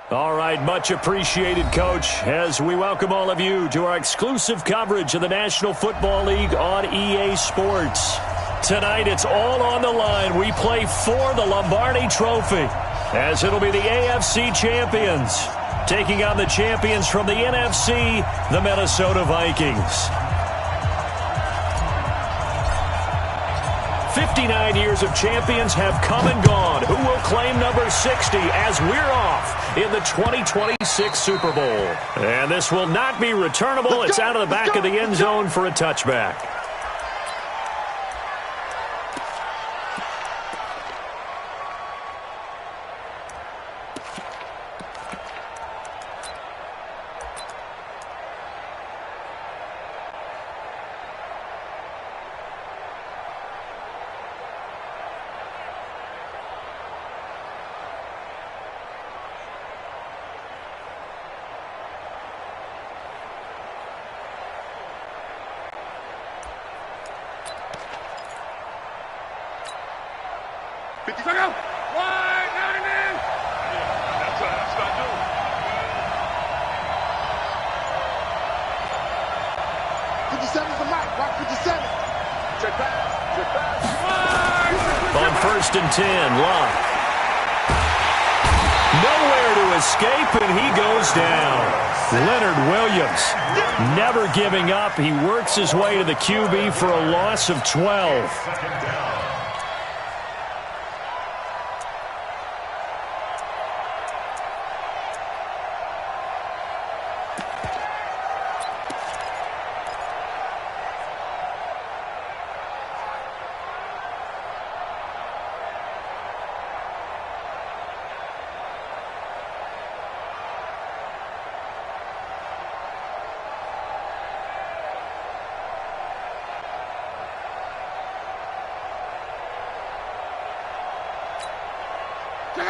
All right, much appreciated, Coach, as we welcome all of you to our exclusive coverage of the National Football League on EA Sports. Tonight, it's all on the line. We play for the Lombardi Trophy, as it'll be the AFC champions taking on the champions from the NFC, the Minnesota Vikings. 59 years of champions have come and gone. Who will claim number 60 as we're off in the 2026 Super Bowl? And this will not be returnable. It's out of the back of the end zone for a touchback. On 1st and 10, Locke. Nowhere to escape, and he goes down. Leonard Williams, never giving up. He works his way to the QB for a loss of 12.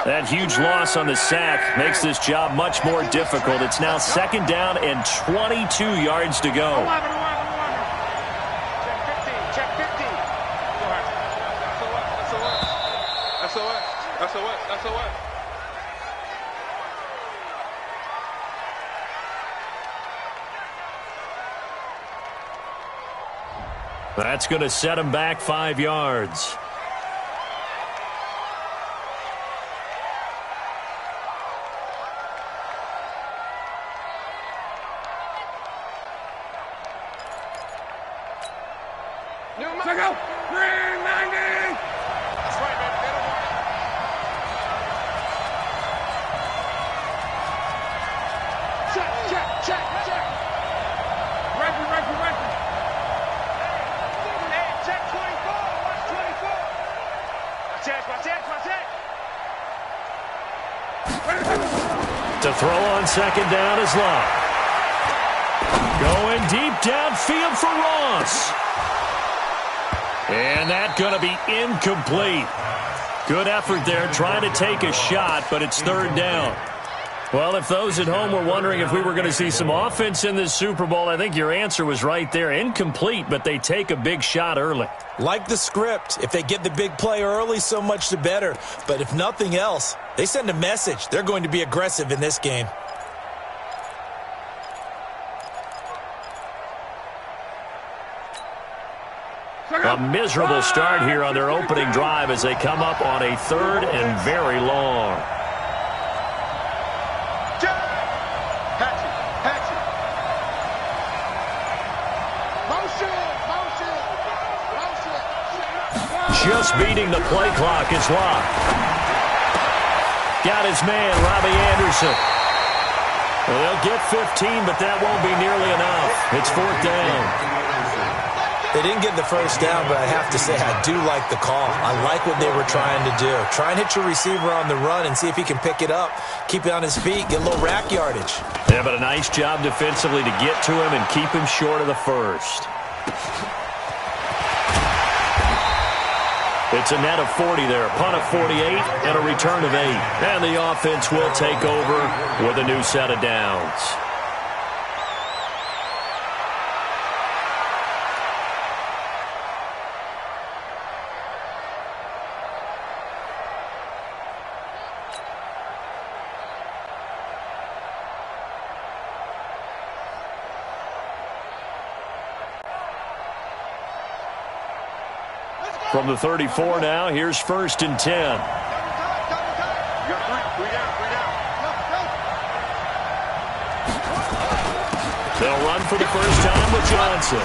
That huge loss on the sack makes this job much more difficult. It's now 2nd down and 22 yards to go. Check 50. SOS. That's going to set him back 5 yards. To throw on 2nd down is Locke. Going deep downfield for Ross. And that's going to be incomplete. Good effort there trying to take a shot, but it's 3rd down. Well, if those at home were wondering if we were going to see some offense in this Super Bowl, I think your answer was right there. Incomplete, but they take a big shot early. Like the script, if they get the big play early, so much the better. But if nothing else, they send a message. They're going to be aggressive in this game. A miserable start here on their opening drive as they come up on a 3rd and very long. Just beating the play clock is Locke. Got his man, Robbie Anderson. Well, they'll get 15, but that won't be nearly enough. It's 4th down. They didn't get the 1st down, but I have to say I do like the call. I like what they were trying to do. Try and hit your receiver on the run and see if he can pick it up. Keep it on his feet, get a little rack yardage. Yeah, but a nice job defensively to get to him and keep him short of the 1st. It's a net of 40 there, a punt of 48, and a return of 8. And the offense will take over with a new set of downs. From the 34 now, here's 1st and 10. You got three down. They'll run for the first time with Johnson.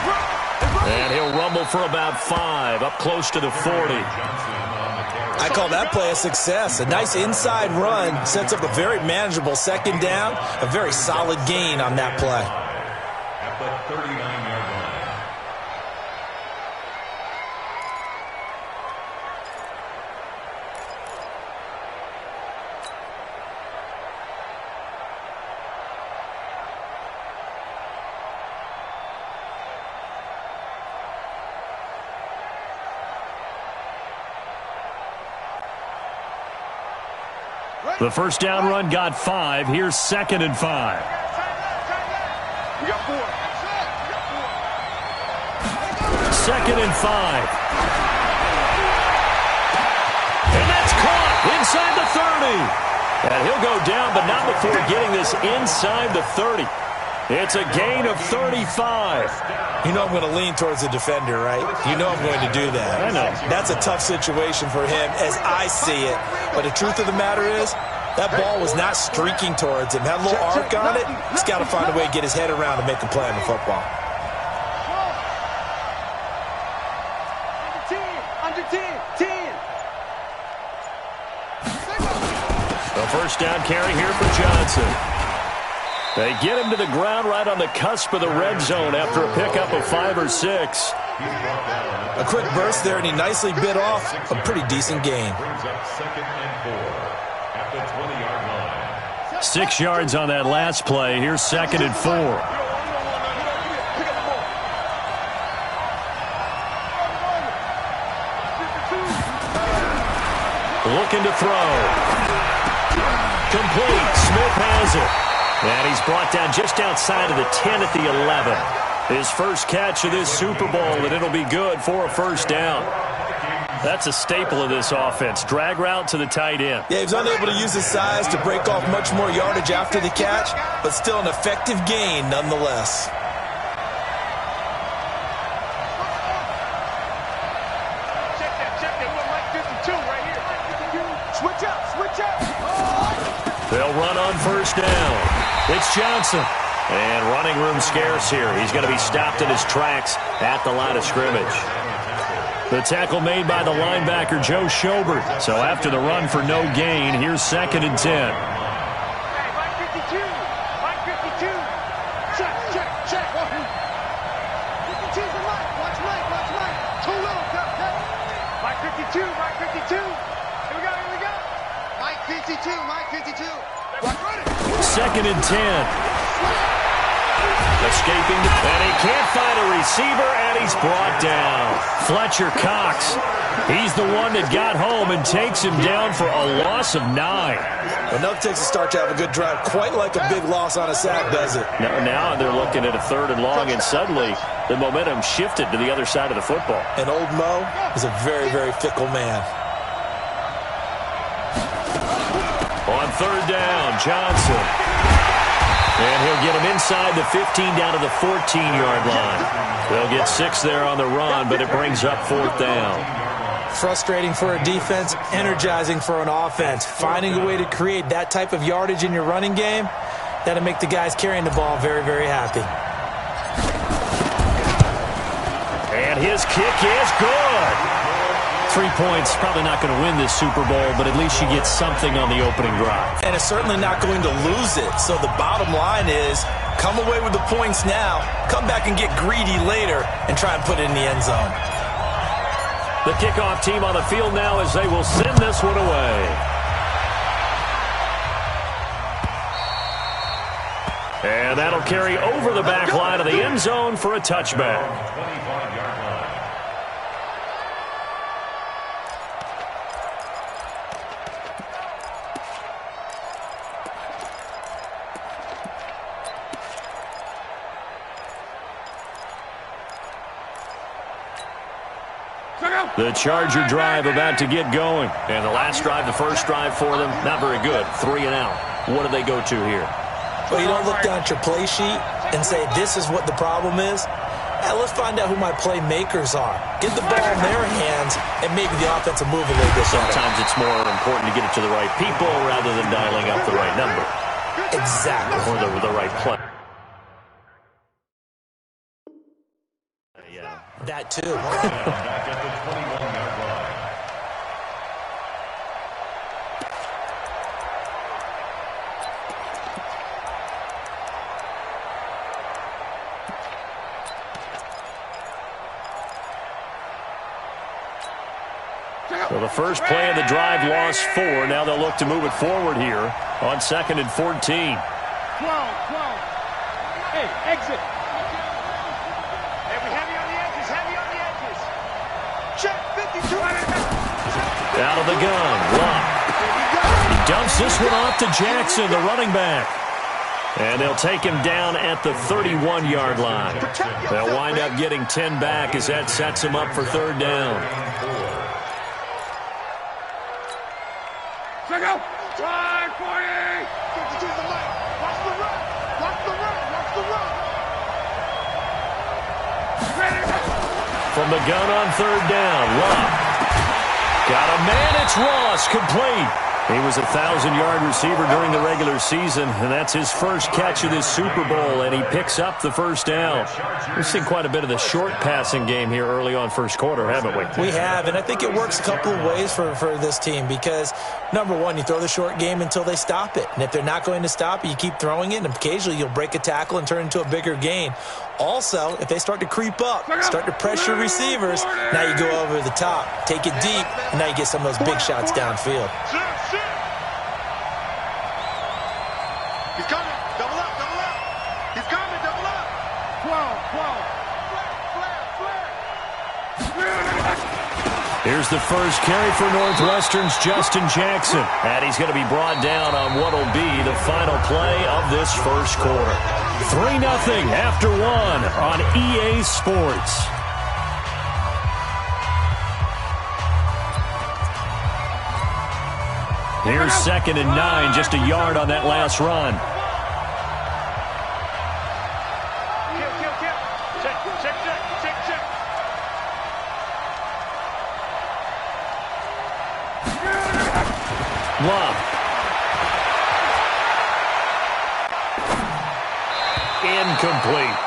And he'll rumble for about 5, up close to the 40. I call that play a success. A nice inside run sets up a very manageable 2nd down, a very solid gain on that play. At the 39-yard line. The first down run got 5. Here's 2nd and 5. We got 4. 2nd and 5. And that's caught inside the 30. And he'll go down, but not before getting this inside the 30. It's a gain of 35. You know I'm going to lean towards the defender, right? You know I'm going to do that. I know. That's a tough situation for him as I see it. But the truth of the matter is, that ball was not streaking towards him. Had a little arc on it. He's got to find a way to get his head around and make a play on the football. Under 10. The first down carry here for Johnson. They get him to the ground right on the cusp of the red zone after a pickup of 5 or 6. A quick burst there, and he nicely bit off a pretty decent gain. Brings up 2nd and 4 at the 20-yard line. 6 yards on that last play. Here's 2nd and 4. Looking to throw. Complete. Smith has it. And he's brought down just outside of the 10 at the 11. His first catch of this Super Bowl, and it'll be good for a first down. That's a staple of this offense. Drag route to the tight end. Yeah, he was unable to use his size to break off much more yardage after the catch, but still an effective gain nonetheless. Check that. We want Mike 52 right here. Switch up. They'll run on first down. It's Johnson. And running room scarce here. He's going to be stopped in his tracks at the line of scrimmage. The tackle made by the linebacker, Joe Schobert. So after the run for no gain, here's 2nd and 10. Hey, Mike 52. Check. 52's the Mike. Watch Mike. Too low. Mike 52. Here we go. Mike 52. 2nd and 10. Escaping, and he can't find a receiver, and he's brought down. Fletcher Cox, he's the one that got home and takes him down for a loss of 9. Enough takes a start to have a good drive. Quite like a big loss on a sack, does it? Now they're looking at a 3rd and long, and suddenly the momentum shifted to the other side of the football. And old Mo is a very, very fickle man. On 3rd down, Johnson. And he'll get him inside the 15 down to the 14-yard line. They'll get 6 there on the run, but it brings up 4th down. Frustrating for a defense, energizing for an offense. Finding a way to create that type of yardage in your running game, that'll make the guys carrying the ball very, very happy. And his kick is good. 3 points, probably not going to win this Super Bowl, but at least you get something on the opening drive. And it's certainly not going to lose it. So the bottom line is, come away with the points now, come back and get greedy later, and try and put it in the end zone. The kickoff team on the field now as they will send this one away. And that'll carry over the back line of the end zone for a touchback. 25-yard line. The Charger drive about to get going. And the last drive, the first drive for them, not very good. 3 and out. What do they go to here? Well, you don't look down at your play sheet and say, this is what the problem is. let's find out who my playmakers are. Get the ball in their hands, and maybe the offense will move a little bit. Sometimes it's more important to get it to the right people rather than dialing up the right number. Exactly. Or the right play. Yeah. That too. Back at the 21-yard line. So the first play of the drive lost 4. Now they'll look to move it forward here on 2nd and 14. 12. Hey, exit. Hey, we heavy on the edges, heavy on the edges. Check, 52. Out of the gun, Love. He dumps this one off to Jackson, the running back. And they'll take him down at the 31-yard line. They'll wind up getting 10 back as that sets him up for 3rd down. Check out. Try 40. 52 to the left. Watch the run. Watch the run. Watch the run. From the gun on 3rd down, Love. Got a man, it's Ross, complete. He was a 1,000-yard receiver during the regular season, and that's his first catch of this Super Bowl, and he picks up the first down. We've seen quite a bit of the short passing game here early on first quarter, haven't we? We have, and I think it works a couple of ways for this team because, number one, you throw the short game until they stop it. And if they're not going to stop it, you keep throwing it, and occasionally you'll break a tackle and turn it into a bigger gain. Also, if they start to creep up, start to pressure receivers, now you go over the top, take it deep, and now you get some of those big shots downfield. He's coming. Double up, double up. He's coming, double up. 12. Here's the first carry for Northwestern's Justin Jackson. And he's going to be brought down on what will be the final play of this first quarter. 3-0 after 1 on EA Sports. Here's 2nd and 9, just a yard on that last run. Love. Incomplete.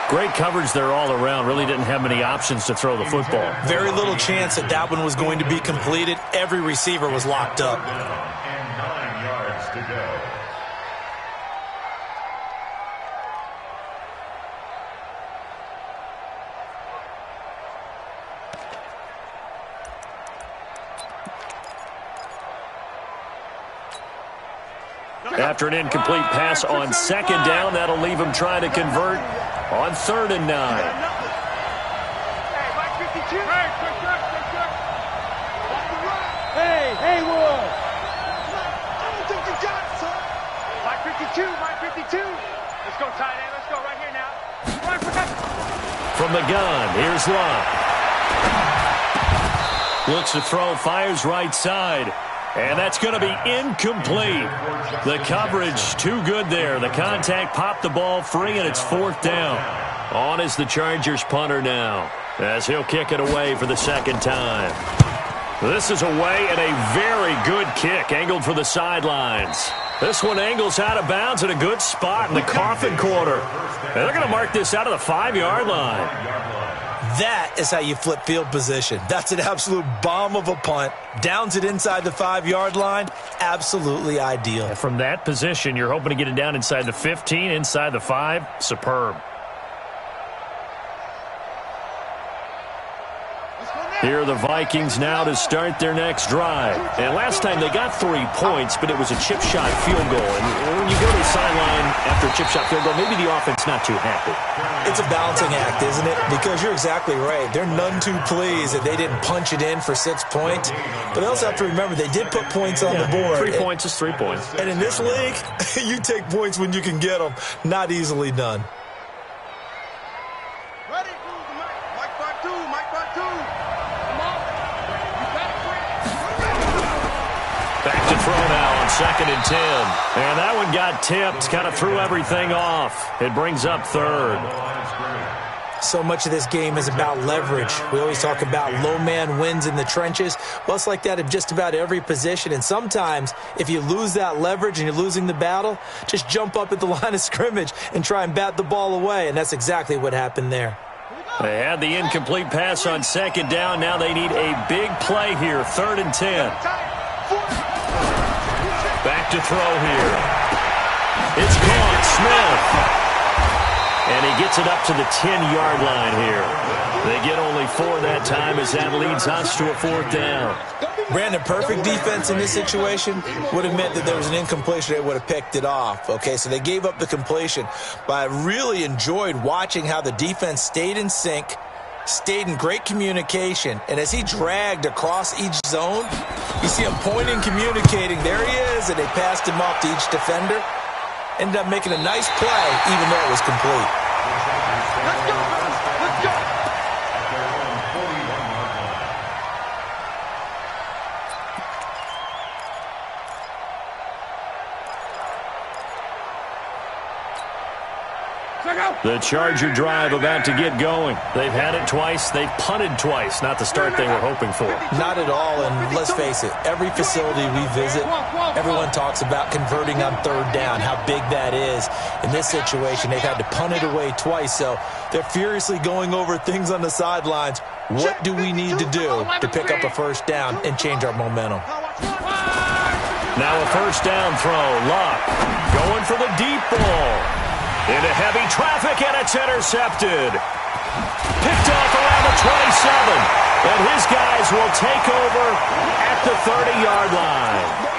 Great coverage there all around. Really didn't have many options to throw the football. Very little chance that one was going to be completed. Every receiver was locked up. And 9 yards to go. After an incomplete pass on 2nd down, that'll leave him trying to convert on 3rd and 9. Hey, Mike 52. Hey, quick check. Hey, Haywood. I don't think you got it, son. Mike 52, Mike 52. Let's go, tight end. Let's go right here now. From the gun, here's Love. Looks to throw, fires right side. And that's going to be incomplete. The coverage too good there. The contact popped the ball free, and it's 4th down. On is the Chargers punter now, as he'll kick it away for the 2nd time. This is away and a very good kick, angled for the sidelines. This one angles out of bounds in a good spot in the coffin corner. And they're going to mark this out of the 5-yard line. That is how you flip field position. That's an absolute bomb of a punt. Downs it inside the 5-yard line. Absolutely ideal. And from that position, you're hoping to get it down inside the 15, inside the 5. Superb. Here are the Vikings now to start their next drive. And last time they got 3 points, but it was a chip shot field goal. And when you go to the sideline after a chip shot field goal, maybe the offense not too happy. It's a balancing act, isn't it? Because you're exactly right. They're none too pleased that they didn't punch it in for 6 points. But they also have to remember they did put points on the board. 3 points is 3 points. And in this league, you take points when you can get them. Not easily done. Ready? Mike 5-2, Mike 5-2. Back to throw now on 2nd and 10. And that one got tipped, kind of threw everything off. It brings up 3rd. So much of this game is about leverage. We always talk about low man wins in the trenches. Well, it's like that in just about every position. And sometimes, if you lose that leverage and you're losing the battle, just jump up at the line of scrimmage and try and bat the ball away. And that's exactly what happened there. They had the incomplete pass on second down. Now they need a big play here, 3rd and 10. Back to throw here. It's caught. Smith. And he gets it up to the 10-yard line here. They get only 4 that time as that leads us to a 4th down. Brandon, perfect defense in this situation would have meant that there was an incompletion. They would have picked it off. Okay, so they gave up the completion. But I really enjoyed watching how the defense stayed in sync, stayed in great communication. And as he dragged across each zone, you see him pointing, communicating. There he is, and they passed him off to each defender. Ended up making a nice play, even though it was complete. Let's go, let's go. The Charger drive about to get going. They've had it twice. They've punted twice. Not the start they were hoping for. Not at all, and let's face it, every facility we visit, everyone talks about converting on 3rd down, how big that is. In this situation, they've had to punt it away twice, so they're furiously going over things on the sidelines. What do we need to do to pick up a 1st down and change our momentum? Now a 1st down throw. Luck going for the deep ball. Into heavy traffic, and it's intercepted. Picked off around the 27. And his guys will take over at the 30-yard line.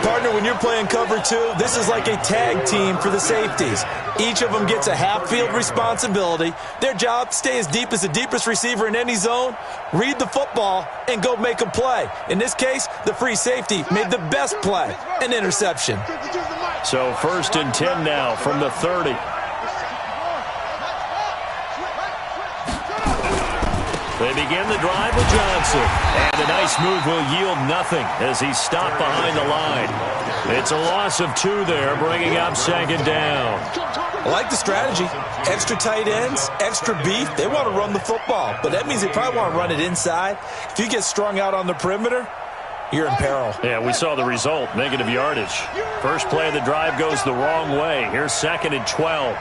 Partner, when you're playing cover 2, this is like a tag team for the safeties. Each of them gets a half-field responsibility. Their job, stay as deep as the deepest receiver in any zone, read the football, and go make a play. In this case, the free safety made the best play, an interception. So 1st and 10 now from the 30. They begin the drive with Johnson. And a nice move will yield nothing as he's stopped behind the line. It's a loss of 2 there, bringing up 2nd down. I like the strategy. Extra tight ends, extra beef. They want to run the football, but that means they probably want to run it inside. If you get strung out on the perimeter, you're in peril. Yeah, we saw the result, negative yardage. First play of the drive goes the wrong way. Here's 2nd and 12.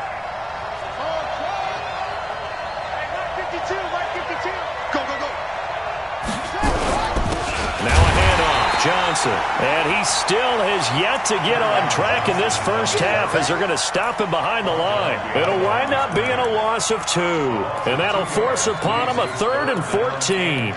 Johnson, and he still has yet to get on track in this first half as they're going to stop him behind the line. It'll wind up being a loss of 2, and that'll force upon him a 3rd and 14.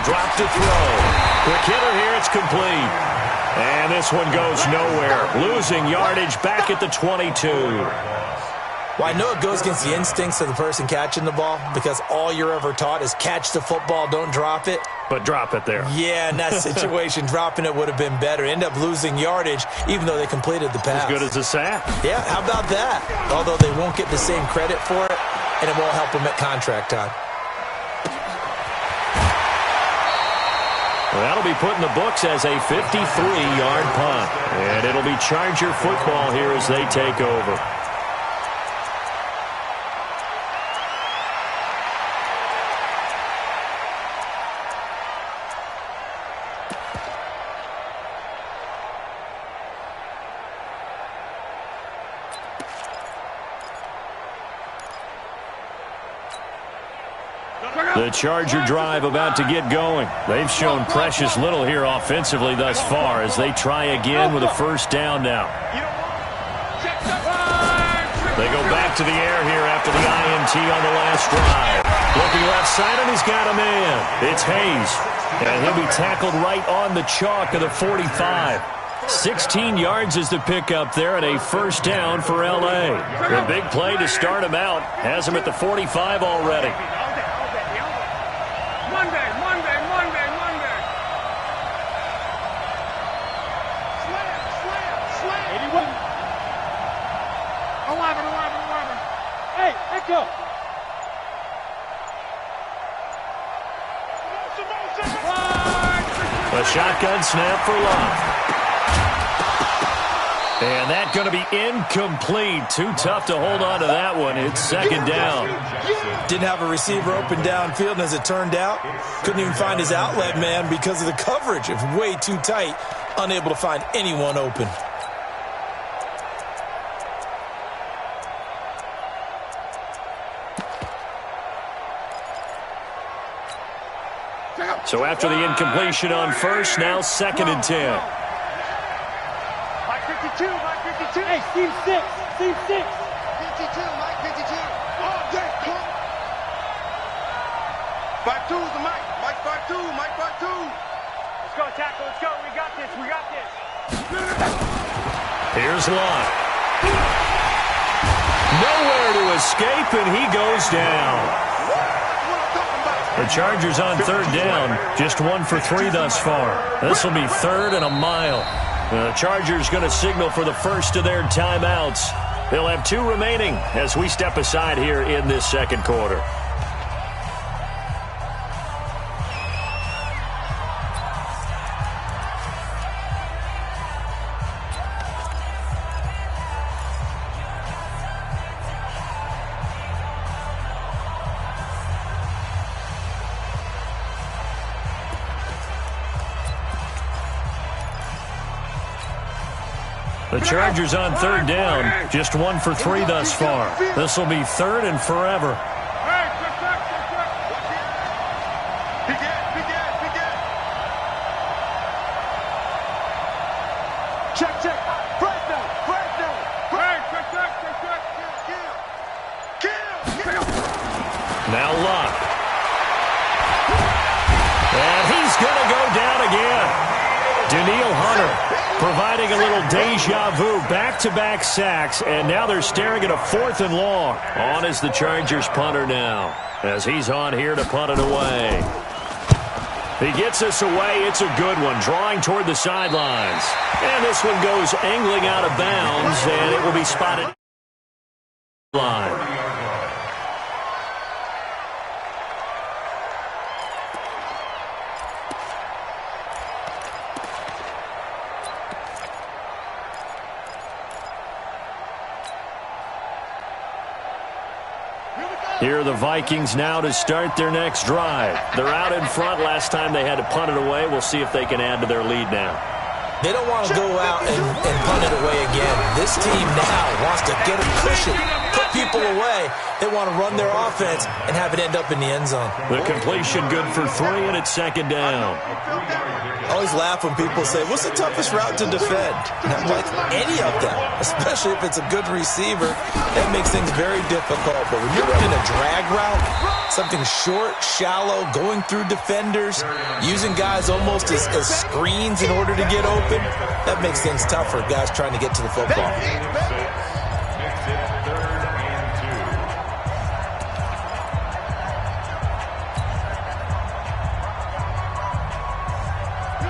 Drop to throw. Quick hitter here, it's complete. And this one goes nowhere. Losing yardage back at the 22. Well, I know it goes against the instincts of the person catching the ball because all you're ever taught is catch the football, don't drop it. But drop it there. Yeah, in that situation, dropping it would have been better. End up losing yardage, even though they completed the pass. As good as a sack. Yeah, how about that? Although they won't get the same credit for it, and it won't help them at contract time. Well, that'll be put in the books as a 53-yard punt. And it'll be Charger football here as they take over. The Charger drive about to get going. They've shown precious little here offensively thus far as they try again with a 1st down now. They go back to the air here after the INT on the last drive. Looking left side, and he's got a man. It's Hayes. And he'll be tackled right on the chalk of the 45. 16 yards is the pickup there and a 1st down for L.A. A big play to start him out. Has him at the 45 already. A shotgun snap for Love. And that's going to be incomplete. Too tough to hold on to that one. It's second down. Didn't have a receiver open downfield, and as it turned out, couldn't even find his outlet man because of the coverage. It was way too tight, unable to find anyone open. So after the incompletion on first, now 2nd and 10. Mike 52, Mike 52. Hey, Steve 6, Steve 6. 52, Mike 52. Oh, Jay, come. 52's the Mike. Mike 52, Mike 52. Let's go, tackle, let's go. We got this, we got this. Here's Love. Nowhere to escape, and he goes down. The Chargers on 3rd down, just 1 for 3 thus far. This will be 3rd and a mile. The Chargers going to signal for the first of their timeouts. They'll have 2 remaining as we step aside here in this second quarter. The Chargers on 3rd down, just 1 for 3 thus far. This will be 3rd and forever. Check, check. Now Love. And he's going to go down again. Daniil Hunter providing a little deja vu, back-to-back sacks, and now they're staring at a 4th and long. On is the Chargers punter now, as he's on here to punt it away. He gets this away. It's a good one, drawing toward the sidelines. And this one goes angling out of bounds, and it will be spotted line. Here are the Vikings now to start their next drive. They're out in front. Last time they had to punt it away. We'll see if they can add to their lead now. They don't want to go out and punt it away again. This team now wants to get a cushion, put people away. They want to run their offense and have it end up in the end zone. The completion good for 3, and it's 2nd down. I always laugh when people say, what's the toughest route to defend? And I'm like, any of them, especially if it's a good receiver. That makes things very difficult. But when you're running a drag route, something short, shallow, going through defenders, using guys almost as screens in order to get open, that makes things tough for guys trying to get to the football.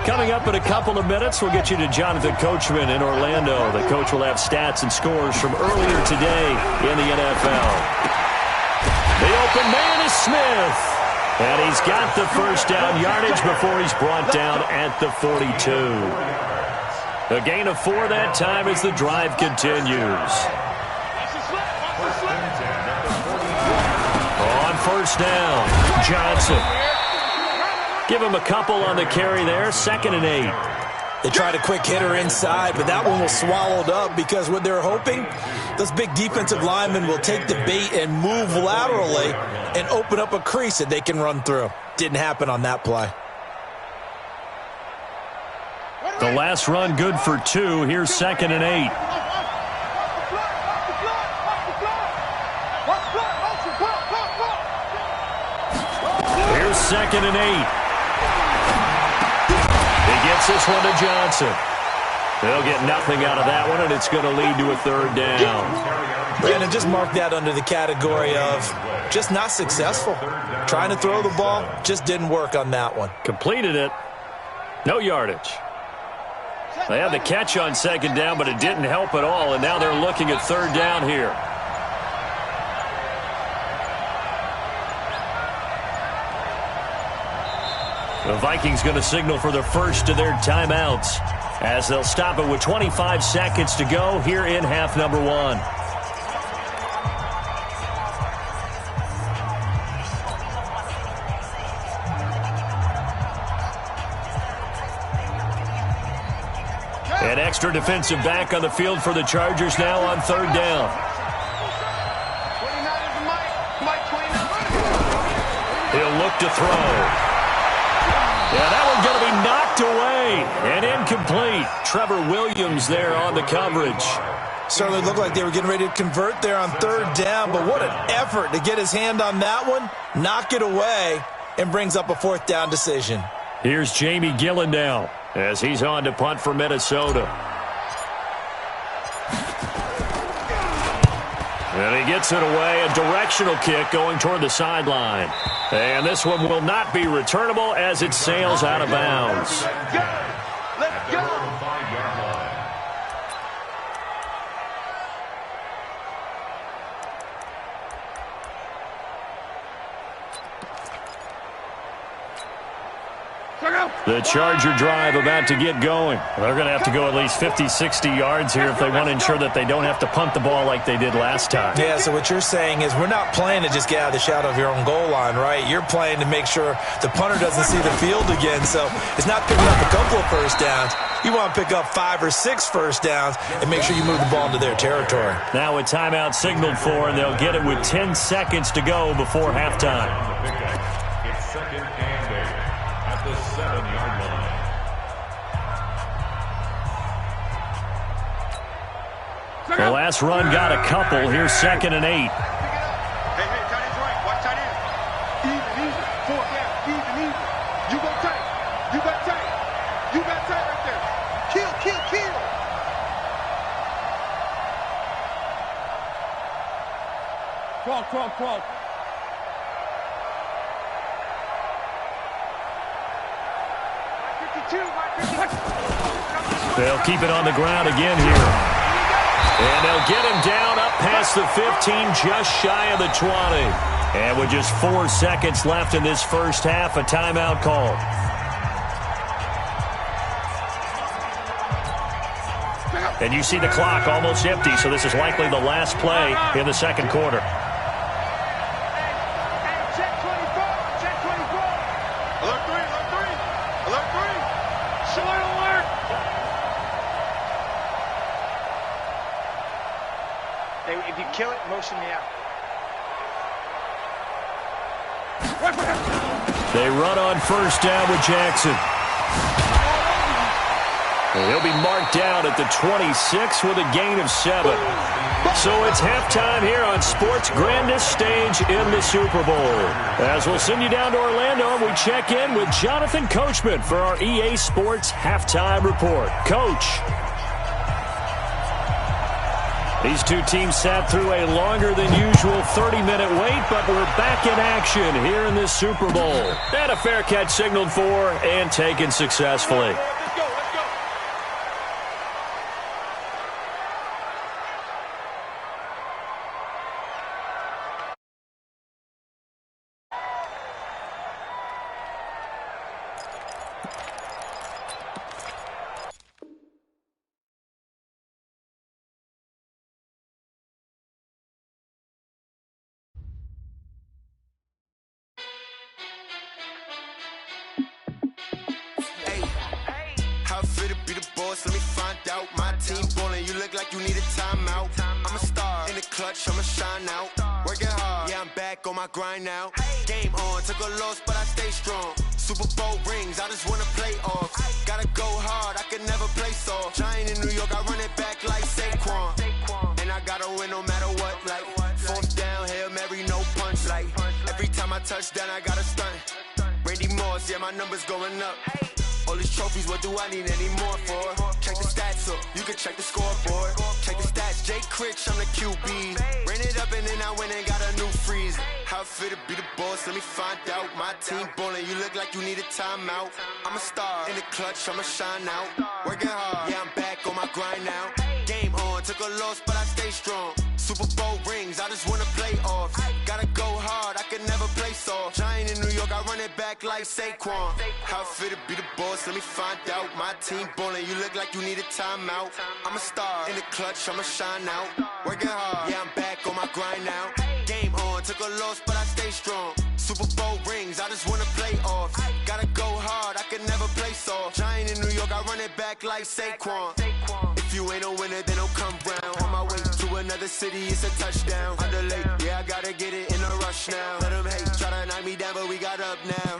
Coming up in a couple of minutes, we'll get you to Jonathan Coachman in Orlando. The coach will have stats and scores from earlier today in the NFL. The open man is Smith. And he's got the first down yardage before he's brought down at the 42. A gain of 4 that time as the drive continues. On first down, Johnson. Give him a couple on the carry there, 2nd and 8. They tried a quick hitter inside, but that one was swallowed up because what they're hoping, those big defensive linemen will take the bait and move laterally and open up a crease that they can run through. Didn't happen on that play. The last run good for 2. Here's 2nd and 8. Here's 2nd and 8. He gets this one to Johnson. They'll get nothing out of that one, and it's going to lead to a 3rd down. Brandon, just mark that under the category of just not successful. Trying to throw the ball, just didn't work on that one. Completed it. No yardage. They had the catch on 2nd down, but it didn't help at all, and now they're looking at 3rd down here. The Vikings going to signal for the first of their timeouts as they'll stop it with 25 seconds to go here in half number one. An extra defensive back on the field for the Chargers now on third down. He'll look to throw. Yeah, that one's going to be knocked away and incomplete. Trevor Williams there on the coverage. Certainly looked like they were getting ready to convert there on third down, but what an effort to get his hand on that one, knock it away, and brings up a fourth down decision. Here's Jamie Gillen now as he's on to punt for Minnesota. And he gets it away, a directional kick going toward the sideline. And this one will not be returnable as it sails out of bounds. Let's go. The Charger drive about to get going. They're going to have to go at least 50, 60 yards here if they want to ensure that they don't have to punt the ball like they did last time. Yeah, so what you're saying is we're not playing to just get out of the shadow of your own goal line, right? You're playing to make sure the punter doesn't see the field again. So it's not picking up a couple of first downs. You want to pick up 5 or 6 first downs and make sure you move the ball into their territory. Now a timeout signaled for, and they'll get it with 10 seconds to go before halftime. It's second and 8 at the 7-yard line. The last run got a couple. Here's second and 8. Hey, tight end's right. Watch tight end. Easy. 4 down. Easy. You go tight. You got tight. You got tight right there. Kill. Crawl. They'll keep it on the ground again here. And they'll get him down up past the 15, just shy of the 20. And with just 4 seconds left in this first half, a timeout call. And you see the clock almost empty, so this is likely the last play in the second quarter. Check 24. Alert 3. Short alert. Hey, if you kill it, motion me out. They run on first down with Jackson. And he'll be marked down at the 26 with a gain of 7. So it's halftime here on sports' grandest stage in the Super Bowl. As we'll send you down to Orlando, and we check in with Jonathan Coachman for our EA Sports Halftime Report. Coach. These two teams sat through a longer than usual 30-minute wait, but we're back in action here in this Super Bowl. And a fair catch signaled for and taken successfully. Let me find out. My team ballin', you look like you need a timeout. I'm a star in the clutch, I'ma shine out. Working hard, yeah, I'm back on my grind now. Game on, took a loss, but I stay strong. Super Bowl rings, I just wanna play off. Gotta go hard, I can never play soft. Giant in New York, I run it back like Saquon. And I gotta win no matter what, like fourth down, Hail Mary, no punch. Like every time I touch down, I gotta stunt. Randy Moss, yeah, my numbers going up. All these trophies, what do I need any more for? Check the stats up, you can check the scoreboard. Check the stats, Jay Critch, I'm the QB. Ran it up and then I went and got a new freeze. How it feel to be the boss, let me find out. My team ballin', you look like you need a timeout. I'm a star in the clutch, I'ma shine out. Working hard, yeah, I'm back on my grind now. Game on, took a loss, but I stay strong. Super Bowl rings, I just wanna play off. Gotta go hard, I can can never play soft. Giant in New York, I run it back like Saquon. How fit to be the boss, let me find out. My team ballin', you look like you need a timeout. I'm a star in the clutch, I'ma shine out. Working hard, yeah, I'm back on my grind now. Game on, took a loss, but I stay strong. Super Bowl rings, I just wanna play off. Gotta go hard, I can never play soft. Giant in New York, I run it back like Saquon. If you ain't a winner, then don't come round. On my way to another city, it's a touchdown. Underlay, yeah, I gotta get it in a rush now. Let them hate, try to knock me down, but we got up now.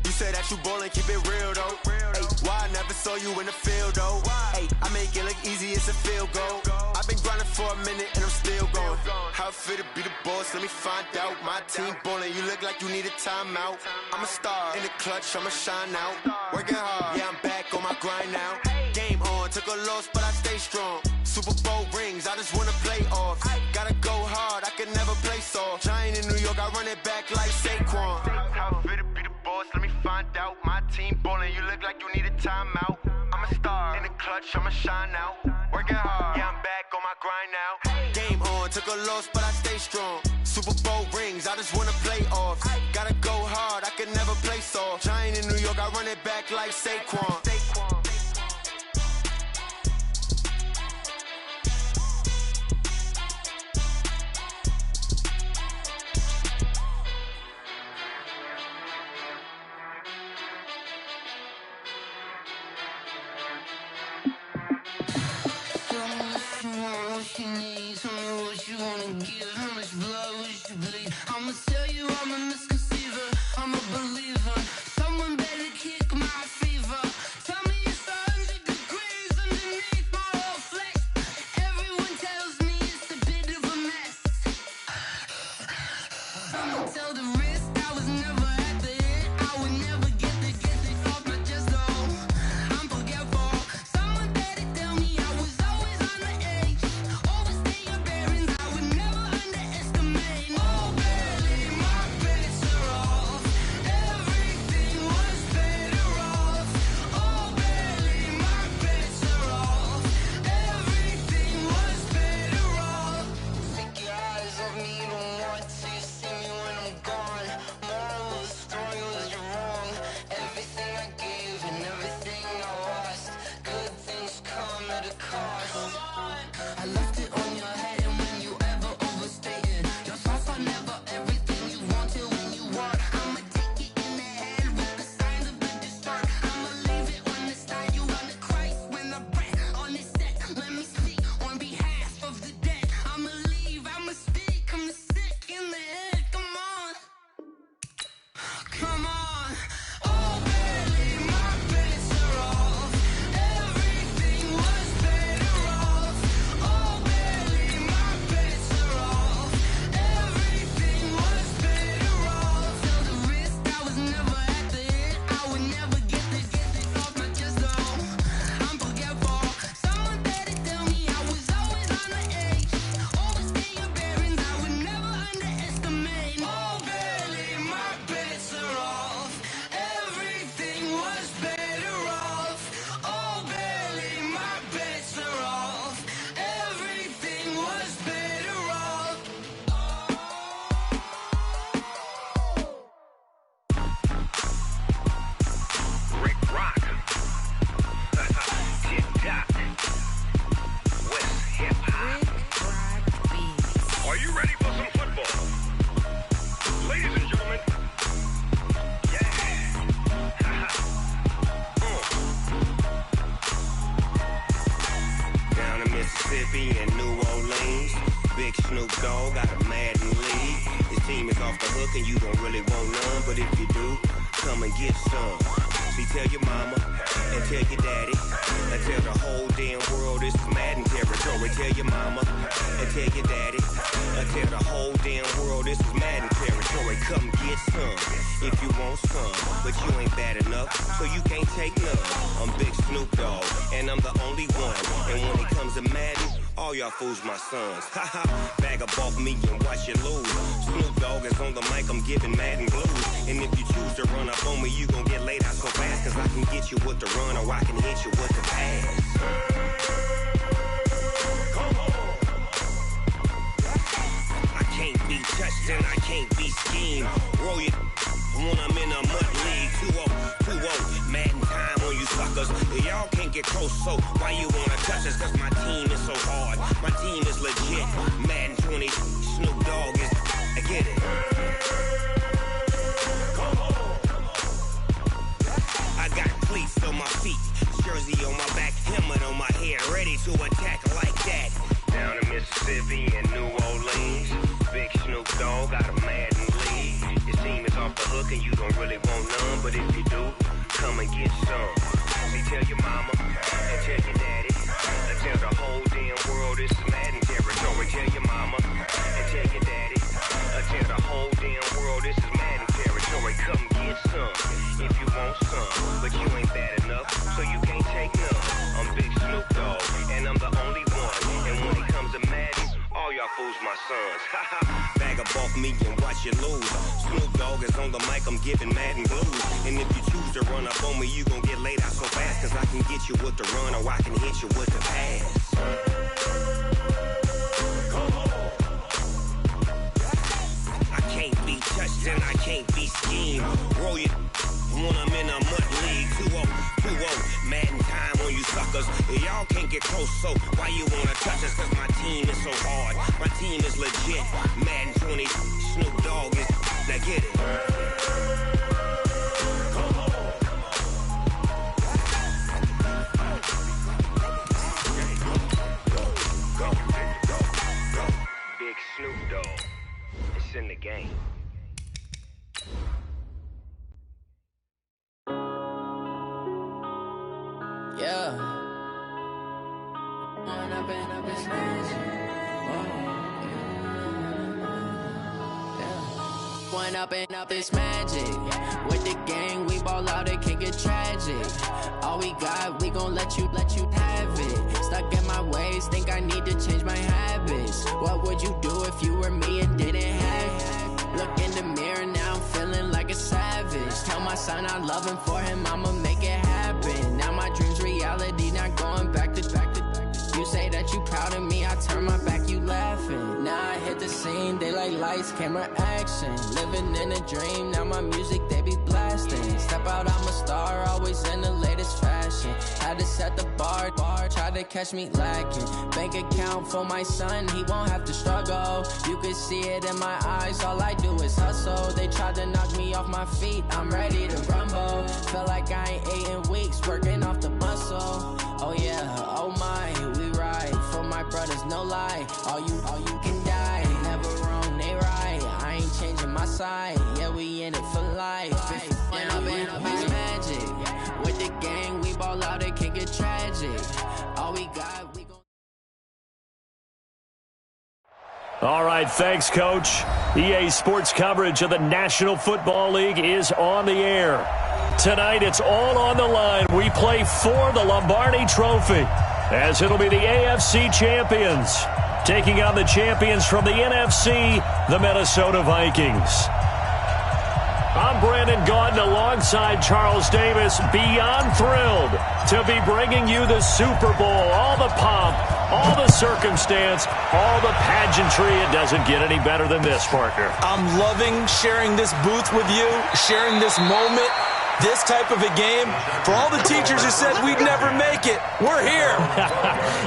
You said that you ballin', keep it real though. Hey, why I never saw you in the field though? Hey, I make it look easy, it's a field goal. I've been grinding for a minute and I'm still going. How fit to be the boss, let me find out. My team ballin', you look like you need a timeout. I'm a star in the clutch, I'ma shine out. Working hard, yeah, I'm back on my grind now. Game on, took a loss, but I stay strong. Super Bowl rings, I just wanna play off. Gotta go hard, I can never play soft. Giant in New York, I run it back like Saquon. How fit to be the boss, let me find out. My team ballin', you look like you need a timeout. I'm a star in the clutch, I'ma shine out. Working hard, yeah, I'm back on my grind now. Game on, took a loss, but I stay strong. Super Bowl rings, I just wanna play off. Gotta go hard, I can never play soft. Giant in New York, I run it back like Saquon. What you need, tell me what you wanna give. How much blood would you bleed? I'ma tell you I'm a misconceiver, I'm a believer. Someone better kick my fever. Tell me it's 100 degrees underneath my whole flesh. Everyone tells me it's a bit of a mess. I'ma tell the risk I was never at the end. I would never get this off my chest though. I'm forgetful. Someone better tell me I was always on the edge. Overstay your bearings, I would never underestimate. Oh, barely, my bets are off. Everything was better off. Oh, barely, my bets are off. Everything was better off. Take your eyes off me, don't want to see me when I'm gone. Moral of the story was you're wrong. Everything I gave and everything I lost. Good things come at a cost. I left it on your head, and when you ever overstay it, your thoughts are never everything you wanted when you want. I'ma take it in the head with the signs of the distort. I'ma leave it on the side. You run the Christ when the breath on this set. Let me speak on behalf of the dead. I'ma leave, I'ma speak. I'm sick in the head. Come on, come on. Oh, barely, my bets are off. Everything was better off. Oh, barely, my bets are off. Everything was better off. Tell the risk I was never at the end. I would never get this off my chest though. I'm forgetful. Someone better tell me I was always on the edge. Overstay your bearings, I would never underestimate. Oh, barely, my bets are off. Everything was better off. Oh, barely, my bets are off. Everything was better off. Rick Rock. Tip-top. West hip-hop. Are you ready for some football? Ladies and gentlemen. Yeah. Down in Mississippi and New Orleans, Big Snoop Dogg got a Madden league. His team is off the hook and you don't really want none, but if you do, come and get some. See, tell your mama and tell your daddy and tell the whole damn world this is Madden territory. Tell your mama and tell your daddy and tell the whole damn world this is Madden territory. Come get some if you want some, but you ain't bad enough, so you can't take none. I'm Big Snoop Dogg and I'm the only one. And when it comes to Madden, all y'all fools my sons. Haha, bag up off me and watch you lose. Snoop Dogg is on the mic, I'm giving Madden blues. And if you choose to run up on me, you gon' get laid out so fast, cause I can get you with the run or I can hit you with the pass. Come on. I can't be touched and I can't be schemed. Roll your when I'm in a mud league. 2-0, Madden time on you suckers. Y'all can't get close, so why you wanna touch us? Cause my team is so hard. My team is legit. Madden 20, Snoop Dogg is. I get it. I got cleats on my feet, jersey on my back, helmet on my head, ready to attack like that. Down in Mississippi and New Orleans, big Snoop Dogg got a Madden league. His team is off the hook and you don't really want none, but if you do, come and get some. See, tell your mama and tell your daddy, and tell the whole damn world this is Madden territory. Tell your mama and tell your daddy, and tell the whole damn world this is Madden territory. Come get some if you want some, but you ain't bad enough, so you can't take none. I'm Big Snoop Dogg, and I'm the only one. And when it comes to Madden, all y'all fools my sons. Bag up off me and watch you lose. Snoop Dogg is on the mic, I'm giving Madden blues. And if you choose to run up on me, you gon' get laid out so fast. Cause I can get you with the run or I can hit you with the pass. I can't be touched and I can't be schemed. Roll your when I'm in a mud league. 2-0, Madden time on you suckers. Y'all can't get close, so why you wanna touch us? Cause my team is so hard. My team is legit. Madden 20, Snoop Dogg is. Now get it. Big Snoop Dogg. It's in the game. Yeah. One up and up this magic. With the gang, we ball out, it can get tragic. All we got, we gon' let you have it. Stuck in my ways, think I need to change my habits. What would you do if you were me and didn't have it? Look in the mirror, now I'm feeling like a savage. Tell my son I love him, for him I'ma make it happen. Now my dream's reality, not going back to. You say that you proud of me, I turn my back, you laughing. Now I hit the scene, daylight lights, camera action. Living in a dream, now my music, they be blasting. Step out, I'm a star, always in the latest fashion. Had to set the bar, try to catch me lacking. Bank account for my son, he won't have to struggle. You can see it in my eyes, all I do is hustle. They tried to knock me off my feet, I'm ready to rumble. Feel like I ain't ate in weeks, working off the muscle. Oh yeah, oh my, we ride for my brothers, no lie. All you can die, never wrong, they right. I ain't changing my side, yeah, we in it for life. When up and up is magic. With the gang, we ball out, it can get tragic. All we got, we gon'. All right, thanks, Coach. EA Sports coverage of the National Football League is on the air. Tonight, it's all on the line. We play for the Lombardi Trophy, as it'll be the AFC champions taking on the champions from the NFC, the Minnesota Vikings. I'm Brandon Gaudin alongside Charles Davis, beyond thrilled to be bringing you the Super Bowl. All the pomp, all the circumstance, all the pageantry. It doesn't get any better than this, partner. I'm loving sharing this booth with you, sharing this moment, this type of a game. For all the teachers who said we'd never make it, we're here.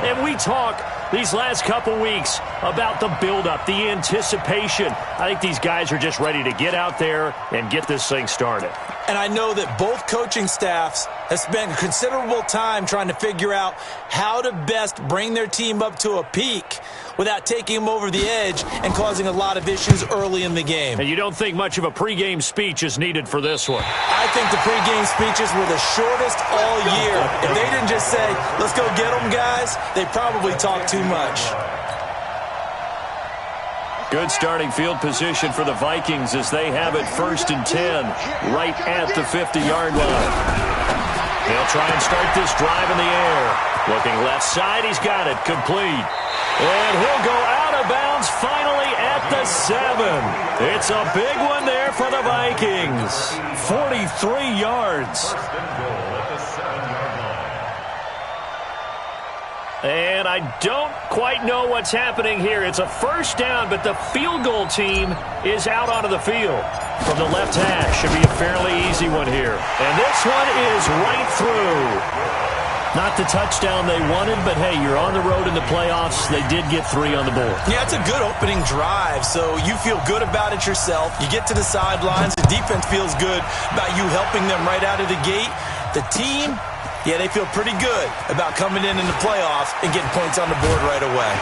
And we talk these last couple weeks about the buildup, the anticipation. I think these guys are just ready to get out there and get this thing started. And I know that both coaching staffs have spent considerable time trying to figure out how to best bring their team up to a peak without taking them over the edge and causing a lot of issues early in the game. And you don't think much of a pregame speech is needed for this one? I think the pregame speeches were the shortest all year. If they didn't just say, let's go get them, guys, they probably talked too much. Good starting field position for the Vikings as they have it 1st and 10 right at the 50-yard line. They'll try and start this drive in the air. Looking left side, he's got it, complete. And he'll go out of bounds finally at the 7. It's a big one there for the Vikings. 43 yards. And I don't quite know what's happening here. It's a first down, but the field goal team is out onto the field. From the left hash, should be a fairly easy one here. And this one is right through. Not the touchdown they wanted, but hey, you're on the road in the playoffs. They did get 3 on the board. Yeah, it's a good opening drive, so you feel good about it yourself. You get to the sidelines, the defense feels good about you helping them right out of the gate. The team, yeah, they feel pretty good about coming in the playoffs and getting points on the board right away.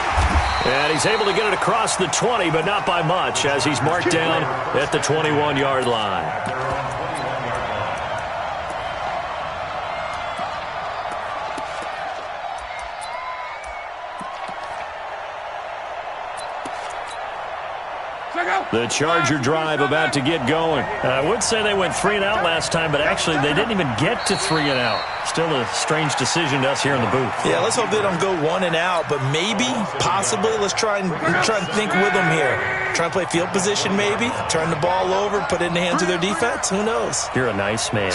And he's able to get it across the 20, but not by much, as he's marked down at the 21-yard line. The Charger drive about to get going. I would say they went 3 and out last time, but actually they didn't even get to 3 and out. Still a strange decision to us here in the booth. Yeah, let's hope they don't go 1 and out, but maybe, possibly, let's try and think with them here. Try and play field position maybe, turn the ball over, put it in the hands of their defense. Who knows? You're a nice man.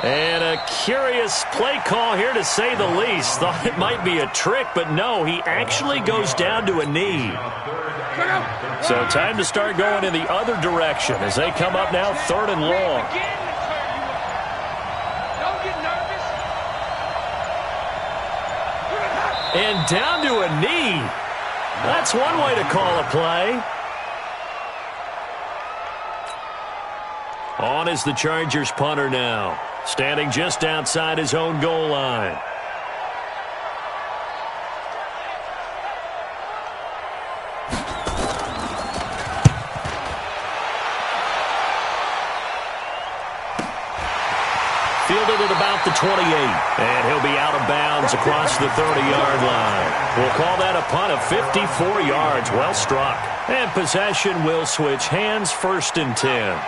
And a curious play call here, to say the least. Thought it might be a trick, but no, he actually goes down to a knee. So time to start going in the other direction as they come up now 3rd and long. And down to a knee. That's one way to call a play. On is the Chargers punter now, standing just outside his own goal line. Fielded at about the 28, and he'll be out of bounds across the 30-yard line. We'll call that a punt of 54 yards. Well struck. And possession will switch hands, 1st and 10.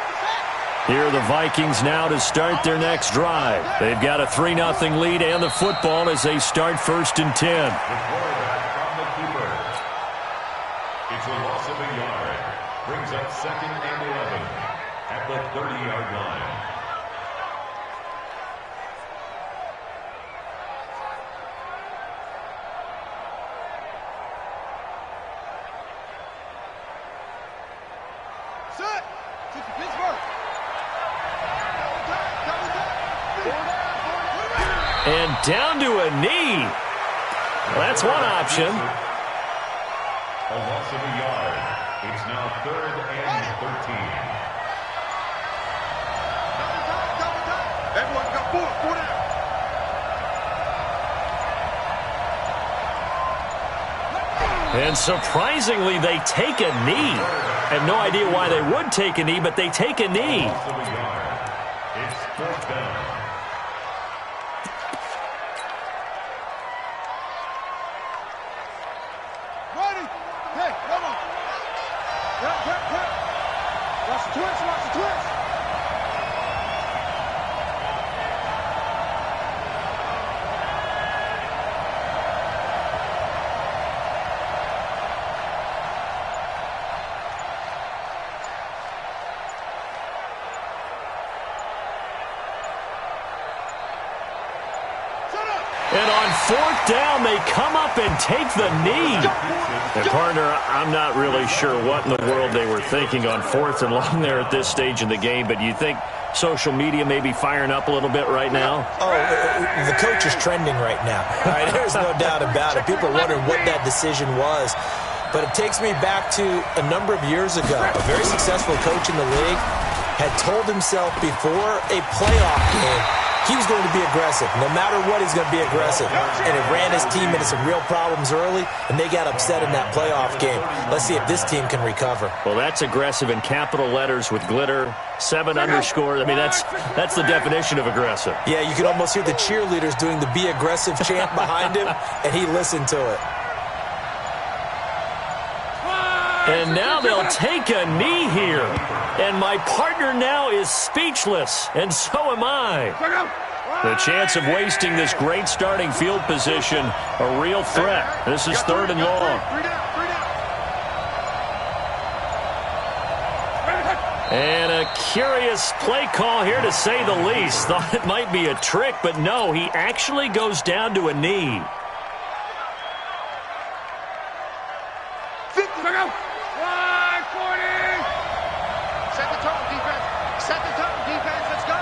Here are the Vikings now to start their next drive. They've got a 3-0 lead and the football as they start 1st and 10. It's a loss of a yard. Brings up 2nd and 11 at the 30-yard line. Set. Pittsburgh. And down to a knee. That's one option. A loss of a yard. It's now 3rd and 13. Everyone got 4 down. And surprisingly, they take a knee. I have no idea why they would take a knee, but they take a knee. Loss of a yard. It's 4th down. Ready? Hey, come on. Cut. Watch the twist. And on 4th down, they come up and take the knee. And partner, I'm not really sure what in the world they were thinking on 4th and long there at this stage in the game, but you think social media may be firing up a little bit right now? Oh, the coach is trending right now. All right, there's no doubt about it. People are wondering what that decision was. But it takes me back to a number of years ago. A very successful coach in the league had told himself before a playoff game he was going to be aggressive. No matter what, he's going to be aggressive. And it ran his team into some real problems early, and they got upset in that playoff game. Let's see if this team can recover. Well, that's aggressive in capital letters with glitter, 7 underscore. I mean, that's the definition of aggressive. Yeah, you can almost hear the cheerleaders doing the be aggressive chant behind him, and he listened to it. And now they'll take a knee here. And my partner now is speechless, and so am I. The chance of wasting this great starting field position, a real threat. This is 3rd and long. And a curious play call here, to say the least. Thought it might be a trick, but no, he actually goes down to a knee. 50. Look out. 140. Set the tone, defense. Set the tone, defense. Let's go.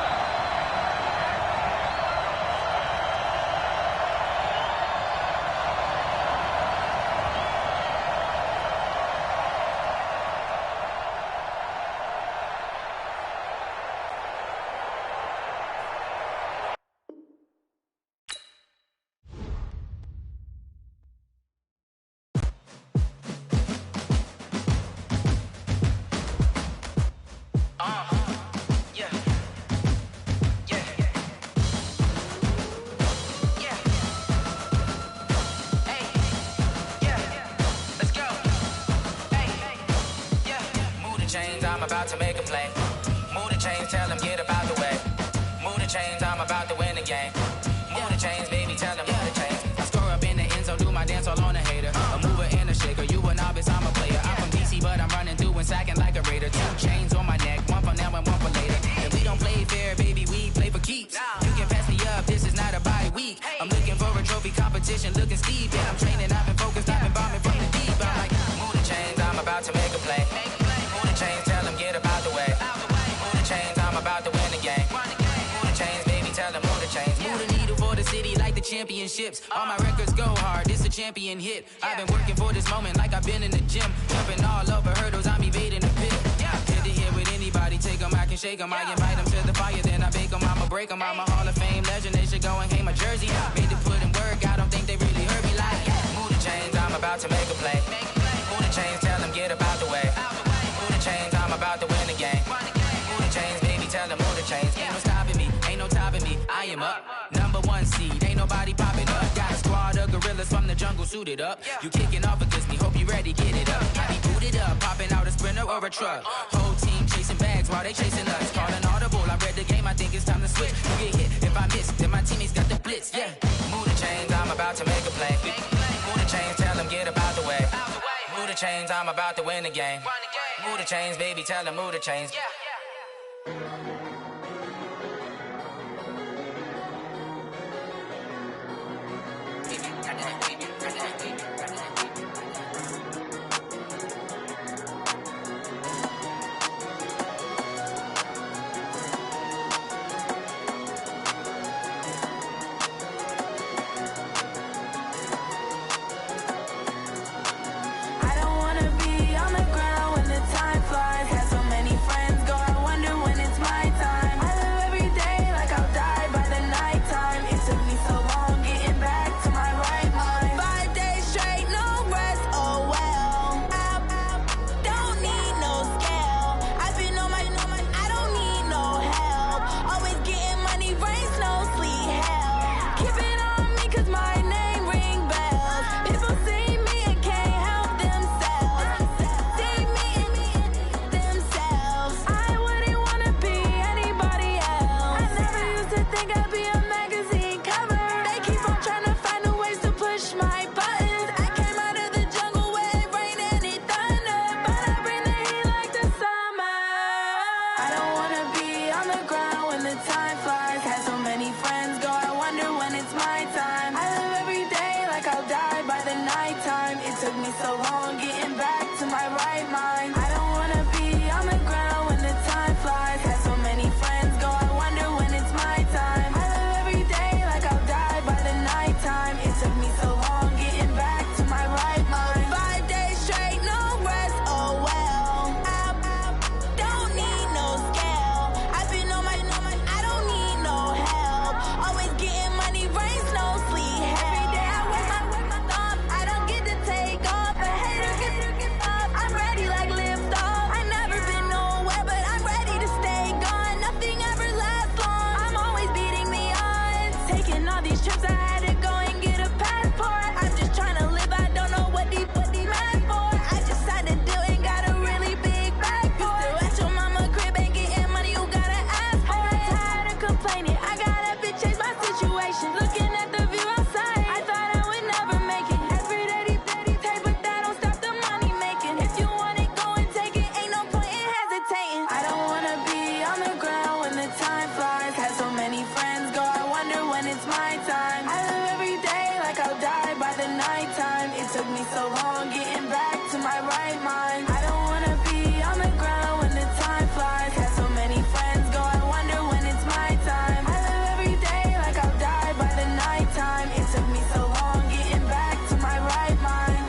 I'm about to make a play. Move the chains, tell them get about the way. Move the chains, I'm about to win the game. Move the chains, baby, tell them move the chains. I score up in the end zone, do my dance all on a hater. A mover and a shaker, you a novice, I'm a player. I'm from DC, but I'm running through and sacking like a raider. 2 chains on my neck, one for now and one for later. And we don't play fair, baby, we play for keeps. You can pass me up, this is not a bye week. I'm looking for a trophy competition, looking steep. Yeah, I'm training, I've been focused, I've been bombing from the deep. I'm like, move the chains, I'm about to make a play. Move the chains, tell them get about the way. Move the chains, I'm about to win the game. Move the chains, baby, tell them move the chains. Move the needle for the city like the championships. All my records go hard, this a champion hit. I've been working for this moment like I've been in the gym. Jumping all over hurdles, I'm evading the pit. Good to hear with anybody, take them, I can shake them. I invite them to the fire, then I bake them, I'ma break them. I'm a Hall of Fame legend, they should go and hang my jersey. Made to put in work, I don't think they really heard me like. Move the chains, I'm about to make a play. Move the chains, tell them get about the way. Move the chains, I'm about to win the game. Move the chains, baby, tell them move the chains. Ain't no stopping me, ain't no topping me. I am up, #1 seed, ain't nobody popping up. Got a squad of gorillas from the jungle suited up. You kicking off against me, hope you ready, get it up. I be booted up, popping out a Sprinter or a truck. Whole team chasing bags while they chasing us. Calling audible, I read the game, I think it's time to switch. You get hit, if I miss, then my teammates got the blitz, yeah. Move the chains, I'm about to make a play. Move the chains, tell them get about the way. Move the chains, I'm about to win the game. Move the chains, baby, tell them move the chains. I don't wanna be on the ground when the time flies. Had so many friends go, I wonder when it's my time. I live every day like I'll die by the nighttime. It took me so long getting back to my right mind. 5 days straight, no rest, oh well. I don't need no scale. I've been on my, I don't need no help. Always getting money, rain, snow, sleet, hell. Keep it on me 'cause my name ring bells. People see me and can't help themselves. See me and themselves. I wouldn't wanna be anybody else. I never used to think I'd be a magazine cover. They keep on trying to find new ways to push my buttons. I came out of the jungle where it rained and it thundered, but I bring the heat like the summer. I don't wanna be on the ground when the time flies. Had so many friends go, I wonder when it's my time. I live every day like I'll die by the nighttime. It took me so long getting back to my right mind. I don't wanna be on the ground when the time flies. Had so many friends go, I wonder when it's my time. I live every day like I'll die by the nighttime. It took me so long getting back to my right mind. 5 days straight, no rest, oh well. I don't need no scale. I've been on my, I don't need no help. Always getting money, rain, snow, sleet, hell. Every day I work my thumb, I don't get to take off. A hater don't wanna be on the ground when the time flies. Had so many friends go, I wonder when it's my time. I live every day like I'll die by the nighttime. It took me so long getting back to my right mind. I don't wanna be on the ground when the time flies. Had so many friends go, I wonder when it's my time. I live every day like I'll die by the nighttime. It took me so long getting back to my right mind.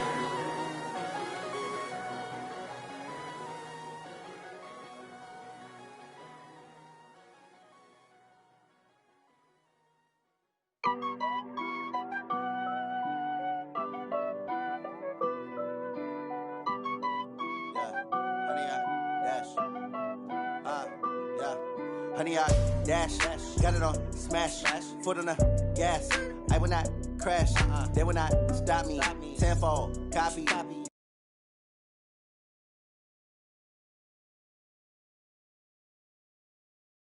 Honey, I dash, got it on smash, foot on the gas. I will not crash, they will not stop me. Tenfold, copy,